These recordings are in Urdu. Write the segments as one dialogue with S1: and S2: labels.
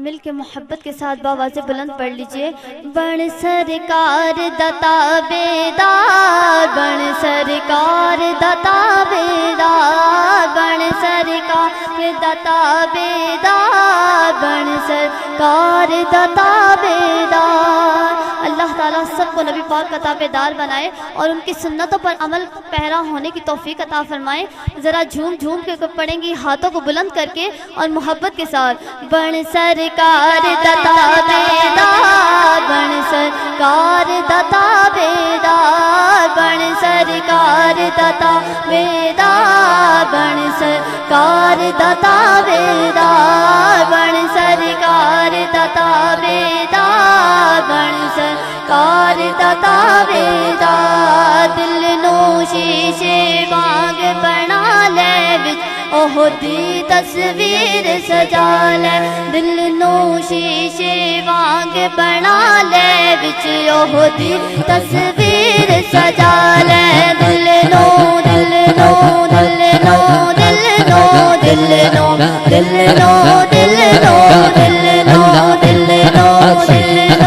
S1: مل کے محبت کے ساتھ باواز بلند پڑھ لیجئے۔ بن سرکار دتا بیدار، بن سرکار دتا بیدار، بن سرکار دتا بیدار، بن سرکار دتا بیدار۔ اللہ تعالیٰ سب کو نبی پاک کا تابعدار بنائے اور ان کی سنتوں پر عمل پیرا ہونے کی توفیق عطا فرمائے۔ ذرا جھوم جھوم کے پڑھیں گی، ہاتھوں کو بلند کر کے اور محبت کے ساتھ۔ بن سرکار دتا بیدار، بن سرکار دتا بیدار، بن سرکار دتا بیدار، بن سرکار دتا بیدار، بن سرکار دتا بیدار، بن سرکار دتا بیدار۔ دل نو شیشے وانگ بنا لے وچ احدی تصویر سجا لے، دل نو شیشے وانگ بنا لے وچ احدی تصویر سجا لے، دل نو دل نو دل نو دل نو دل نو دل نو دل نو دل نو دل نو دل نو دل نو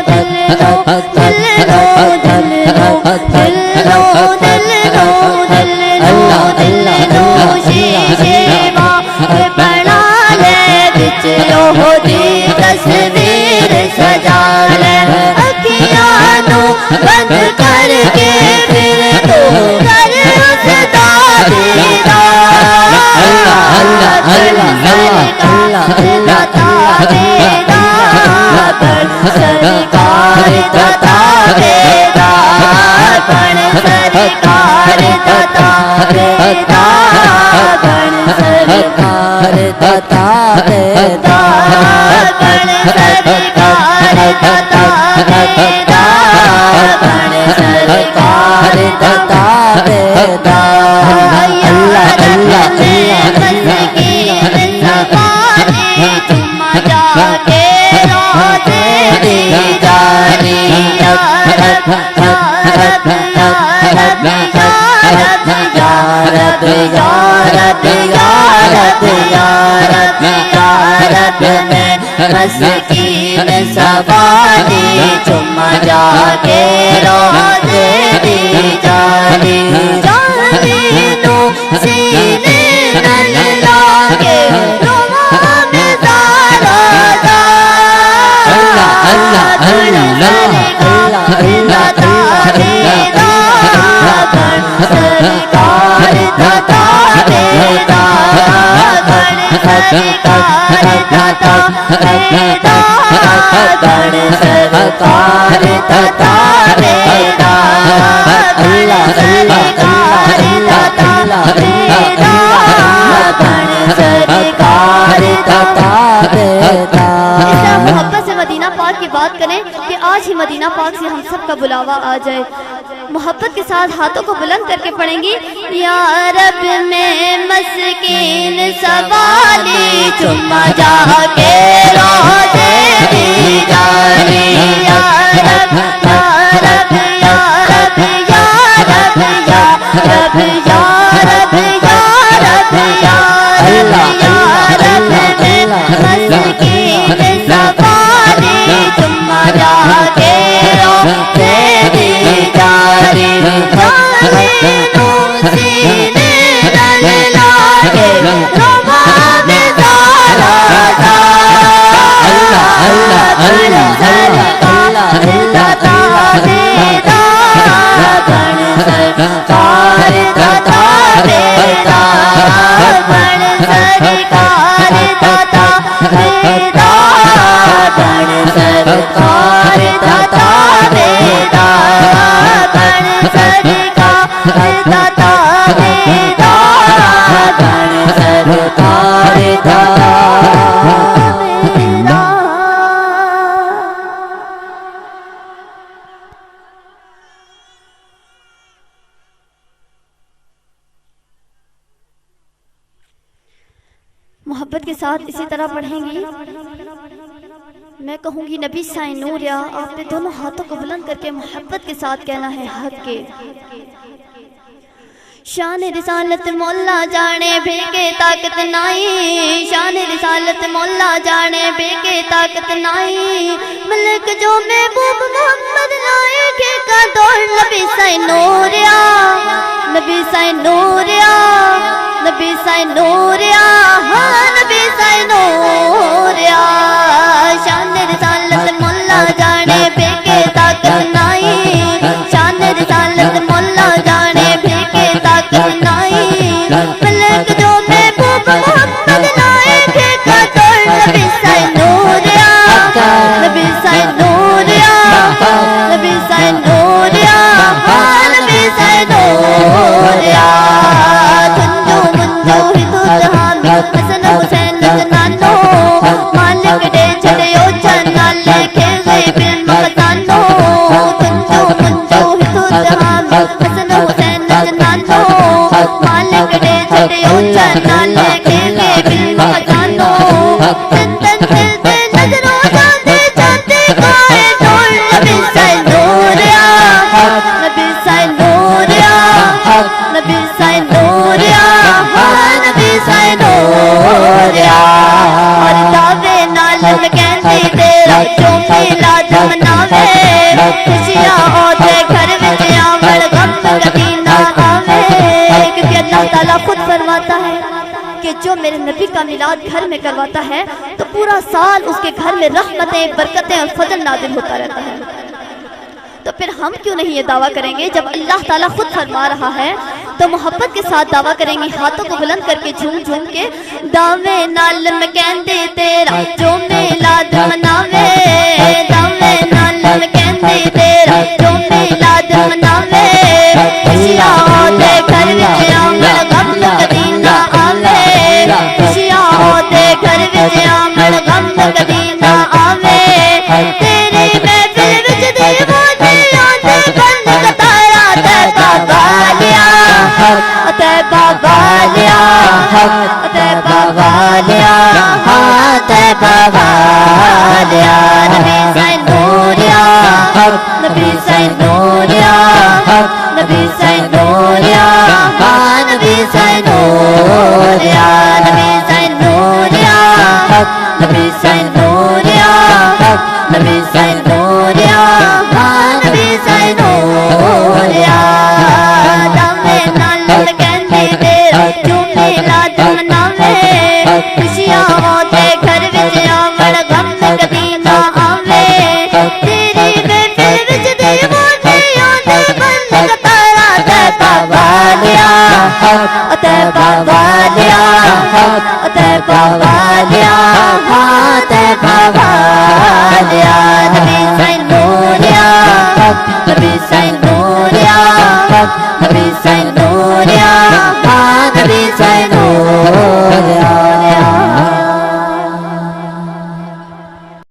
S1: دل نو دل نو دل نو دل نو دل نو دل نو شیشے وانگ بنا لے وچ احدی تصویر سجا لے، اکھیاں نو بند کر کے پھر تو کر اس دا دیدار۔ بن سرکار دتا بیدار، بن سرکار دتا بیدار، بن سرکار دتا بیدار، بن سرکار دتا بیدار، بن سرکار دتا بیدار۔ اللہ اللہ مسکین زبانی تم جا کے روزے دی جانی، یا رب یا رب یا رب یا رب یا رب یا رب یا رب یا رب یا رب میں مسکین زبانی تم جا کے روزے دی جانی، جانی نو سینے نل لاگے رواں میں زارا زار۔ اللہ اللہ بن سرکار دتا بیدار، بن سرکار دتا بیدار، بن سرکار دتا بیدار، بن سرکار دتا بیدار، بن سرکار دتا بیدار۔ محبت سے مدینہ پاک کی بات کریں کہ آج ہی مدینہ پاک سے ہم سب کا بلاوا آ جائے۔ محبت کے ساتھ ہاتھوں کو بلند کر کے پڑھیں گی۔ یا رب میں مسکین سوالی چما جا کے روزے دی جانی، یا رب یا رب یا رب یا رب یا رب یا رب یا رب یا رب یا رب میں مسکین سوالی چما جا کے روزے دی جانی، جانی نو سینے نل لاگے رواں میں زارا زار۔ بن سرکار دتا بیدار، بن سرکار دتا بیدار، بن سرکار دتا بیدار، بن سرکار دتا بیدار، بن سرکار دتا بیدار، بن سرکار دتا بیدار۔ محبت کے ساتھ اسی طرح پڑھیں گی۔ میں کہوں گی نبی سائیں نور یا، آپ نے دونوں ہاتھوں کو بلند کر کے محبت کے ساتھ کہنا ہے حق کے۔ شان رسالت مولا جانے بے کے طاقت نائی، شان رسالت مولا جانے بے کے طاقت نائی، ملک جو محبوب محمد لائے کے کا دور نبی سائے نوریا، نبی سائے نوریا، نبی سائے نوریا، ہاں نبی سائے نوریا، شان رسالت مولا جانے بے کے طاقت نائی، شان رسالت مولا جانے بے کے طاقت نائی، ملک جو محبوب محمد لائے کے کا دور نبی سائے نوریا، نبی سائے نوریا، نبی سائے نوریا، ہاں نبی سائے نوریا، تنجو منجو ہی تو جہاں میں حسن حسین جنانو، مالک دے چھڑیو جنالے کے غیب مقتانو، تنجو منجو ہی تو جہاں میں حسن حسین جنانو، مالک دے چھڑیو جنالے کے غیب مقتانو، تن تن دل دے نظروں جاندے جاندے گائے نور نبی سائے نوریا، نبی سائے نوریا، نبی سائے نوریا، ہاں نبی سائے نوریا، اور دعوے نالم کہندی تیرا جو میلاد مناوے، خوشیاں آدھے گھر وچ آوڑ غم کبھی نہ آوے، کیونکہ اللہ تعالیٰ خود فرماتا ہے کہ جو میرے نبی کا میلاد گھر میں کرواتا ہے تو پورا سال اس کے گھر میں رحمتیں، برکتیں اور فضل نازل ہوتا رہتا ہے۔ تو پھر ہم کیوں نہیں یہ دعویٰ کریں گے؟ جب اللہ تعالیٰ خود فرما رہا ہے تو محبت کے ساتھ دعویٰ کریں گے، ہاتھوں کو بلند کر کے جھوم جھوم کے، دعوے نالم کہندے تیرا جو میلاد مناوے، دعوے نالم کہندے تیرا جو میلاد مناوے، خوشیاں آدھے گھر وچ آوڑ غم کبھی نہ آوے، خوشیاں آدھے گھر وچ آوڑ غم کبھی نہ آوے، تیری محفل وچ دیوانے آندے بن قطارا تیبہ والیا، تیبہ والیا، تیبہ والیا، ہاں تیبہ والیا، نبی سائے نوریا، نبی سائے نوریا، نبی سائے نوریا، ہاں نبی سائے نوریا، نبی سائے نوریا، نبی سائے نوریا، نبی سائے نوریا، ہاں نبی سائے نوریا، دعوے نالم کہندے تیرا جو میلاد مناوے، خوشیاں آدھے گھر وچ آوڑ غم کبھی نہ آوے، تیری محفل وچ دیوانے آندے بن قطارا تیبہ والیا، تیبہ والیا، تیبہ والیا، ہاں تیبہ والیا، نبی سائے نوریا، نبی سائے نوریا، نبی سائے